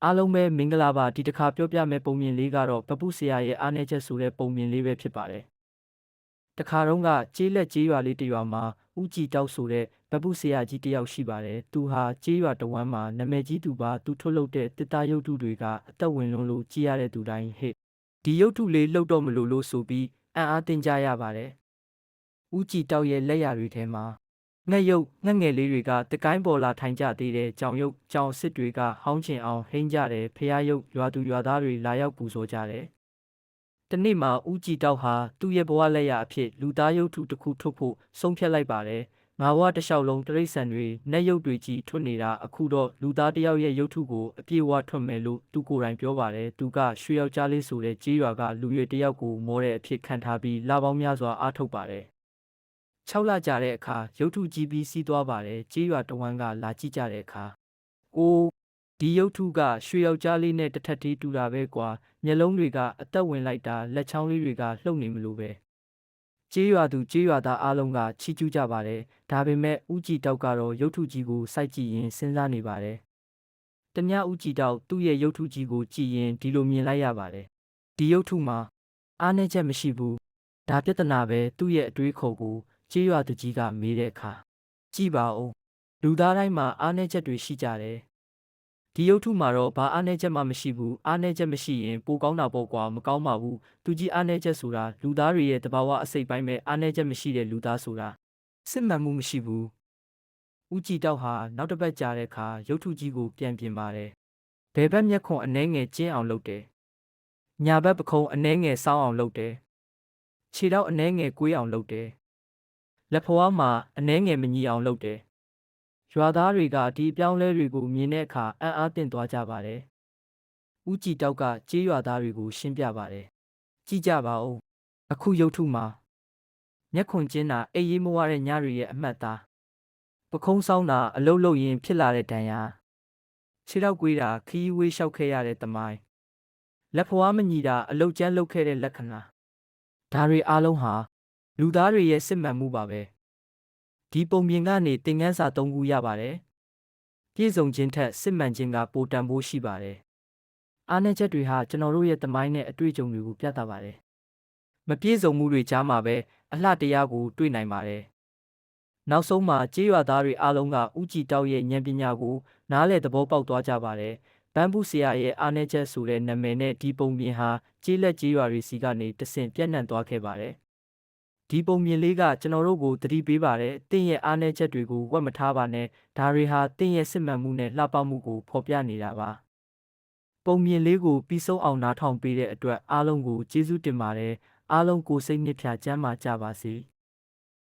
အားလုံးပဲမင်္ဂလာပါဒီတစ်ခါပြောပြမယ့်ပုံမြင်လေးကတော့ဘပုဆရာရဲ့အားနည်းချက်ဆိုတဲ့ပုံမြင်လေးပဲဖြစ်ပါတယ်။တခါတော့ကကျေးလက်ကျေးရွာလေးတစ်ရွာမှာဦးကြည်တောက်ဆိုတဲ့ဘပုဆရာကြီးတစ်ယောက်ရှိပါတယ်။သူဟာကျေးရွာတဝမ်းမှာနာမည်ကြီးသူပါသူထုတ်လုပ်တဲ့တစ်သားရုပ်ထုတွေကအသက်ဝင်လွန်းလို့ကြည်ရတဲ့သူတိုင်းဟဲ့ဒီရုပ်ထုလေးလှုပ်တော့မလို့ဆိုပြီးအံ့အားသင့်ကြရပါတယ်။ဦးကြည်တောက်ရဲ့လက်ရာတွေထဲမှာငှက်ရုပ်ငှက်ငယ်လေးတွေကတကိုင်းပေါ်လာထိုင်ကြသေးတဲ့ကြောင်ရုပ်ကြောင်စစ်တွေကဟောင်းချင်အောင်ဟိန်းကြတယ်ဖျားရုပ်ရွာသူရွာသားတွေလာရောက်ပူဇော်ကြတယ်။တနေ့မှာဦးကြည်တောက်ဟာသူ့ရဲ့ဘဝလက်ရာအဖြစ်လူသားရုပ်ထုတစ်ခုထုတ်ဖို့ဆုံးဖြတ်လိုက်ပါတယ်။ငါဘဝတစ်လျှောက်လုံးတိရစ္ဆာန်တွေနက်ရုပ်တွေကြီးထွတ်နေတာအခုတော့လူသားတစ်ယောက်ရဲ့ရုပ်ထုကိုအပြည့်အဝထွတ်မယ်လို့သူကိုယ်တိုင်ပြောပါတယ်။သူကရွှေယောက်ျားလေးဆိုတဲ့ကြေးရွာကလူရွယ်တစ်ယောက်ကိုမောတဲ့အဖြစ်ခံထားပြီးလပေါင်းများစွာအားထုတ်ပါတယ်။6 လကြာတဲ့အခါရုပ်ထုကြီးပြီးစီးသွားပါတယ်ကြေးရွာတဝမ်းကလာကြည့်ကြတဲ့အခါဒီရုပ်ထုကရွှေယောက်ျားလေးနဲ့တစ်ထပ်တည်းတူတာပဲကွာမျက်လုံးတွေကအသက်ဝင်လိုက်တာလက်ချောင်းလေးတွေကလှုပ်နေမလို့ပဲကြေးရွာသူကြေးရွာသားအားလုံးကချီးကျူးကြပါတယ်ဒါပေမဲ့ဦးကြည်တောက်ကတော့ရုပ်ထုကြီးကိုစိုက်ကြည့်ရင်စဉ်းစားနေပါတယ်တ냐ဦးကြည်တောက်သူ့ရဲ့ရုပ်ထုကြီးကိုကြည့်ရင်ဒီလိုမြင်လိုက်ရပါတယ်ဒီရုပ်ထုမှာအားနည်းချက်မရှိဘူးဒါပြဿနာပဲသူ့ရဲ့အတွေးခေါ်ကိုကြေးရွာသူကြီးကမေးတဲ့အခါကြည့်ပါဦးလူသားတိုင်းမှာအားနည်းချက်တွေရှိကြတယ်ဒီရုပ်ထုမှာတော့ဘာအားနည်းချက်မှမရှိဘူးအားနည်းချက်မရှိရင်ပိုကောင်းတာပေါ့ကွာမကောင်းပါဘူးသူကြီးအားနည်းချက်ဆိုတာလူသားတွေရဲ့တဘာဝအစိတ်ပိုင်းပဲအားနည်းချက်မရှိတဲ့လူသားဆိုတာစစ်မှန်မှုမရှိဘူးဦးကြည်တောက်ဟာနောက်တစ်ပတ်ကြာတဲ့အခါရုပ်ထုကြီးကိုပြန်ပြင်ပါတယ်ဘယ်ဘက်မျက်ခွန်အနှဲငယ်ကျင်းအောင်လုပ်တယ်ညာဘက်ပခုံးအနှဲငယ်စောင်းအောင်လုပ်တယ်ခြေထောက်အနှဲငယ်ကွေးအောင်လုပ်တယ်လက်ဖွားမှာအနှဲငယ်မညီအောင်လုပ်တယ်ရွာသားတွေကဒီအပြောင်းလဲတွေကိုမြင်တဲ့အခါအံ့အားသင့်သွားကြပါတယ်။ဦးကြည်တောက်ကကြေးရွာသားတွေကိုရှင်းပြပါတယ်။ကြည့်ကြပါဦး။အခုရုပ်ထုမှာမျက်ခွန်ကျင်းတာအိပ်ရေးမဝတဲ့ညတွေရဲ့အမှတ်သားပခုံးဆောင်တာအလုတ်လုတ်ရင်ဖြစ်လာတဲ့ဒဏ်ရာခြေထောက်ကွေးတာခီးဝေးလျှောက်ခဲ့ရတဲ့သမိုင်းလက်ဖွားမညီတာအလုတ်ကျန်းလုတ်ခဲ့တဲ့လက္ခဏာဒါတွေအားလုံးဟာလူသားတွေရဲ့စစ်မှန်မှုပါပဲ။ဒီပုံပြင်ကနေသင်ခန်းစာ၃ခုရပါတယ်။ပြည့်စုံခြင်းထက်စစ်မှန်ခြင်းကပိုတန်ဖိုးရှိပါတယ်။အားနည်းချက်တွေဟာကျွန်တော်တို့ရဲ့သမိုင်းနဲ့အတွေ့အကြုံတွေကိုပြသပါတယ်။မပြည့်စုံမှုတွေကြားမှာပဲအလှတရားကိုတွေ့နိုင်ပါတယ်။နောက်ဆုံးမှာကြေးရွာသားတွေအားလုံးကဦးကြည်တောက်ရဲ့ဉာဏ်ပညာကိုနားလည်သဘောပေါက်သွားကြပါတယ်။ဘန်းပုဆရာရဲ့အားနည်းချက်ဆိုတဲ့နာမည်နဲ့ဒီပုံပြင်ဟာကြေးလက်ကြေးရွာတွေစီကနေတဆင့်ပြန့်နှံ့သွားခဲ့ပါတယ်။ဒီပုံမြင်လေးကကျွန်တော်တို့ကိုသတိပေးပါတယ်။တင့်ရဲ့အားနည်းချက်တွေကိုဝက်မထားပါနဲ့။ဒါတွေဟာတင့်ရဲ့စစ်မှန်မှုနဲ့လှပမှုကိုဖော်ပြနေတာပါ။ပုံမြင်လေးကိုပြီးဆုံးအောင်နားထောင်ပေးတဲ့အတွက်အားလုံးကိုကျေးဇူးတင်ပါတယ်။အားလုံးကိုစိတ်နှစ်ဖြာကျန်းမာကြပါစေ။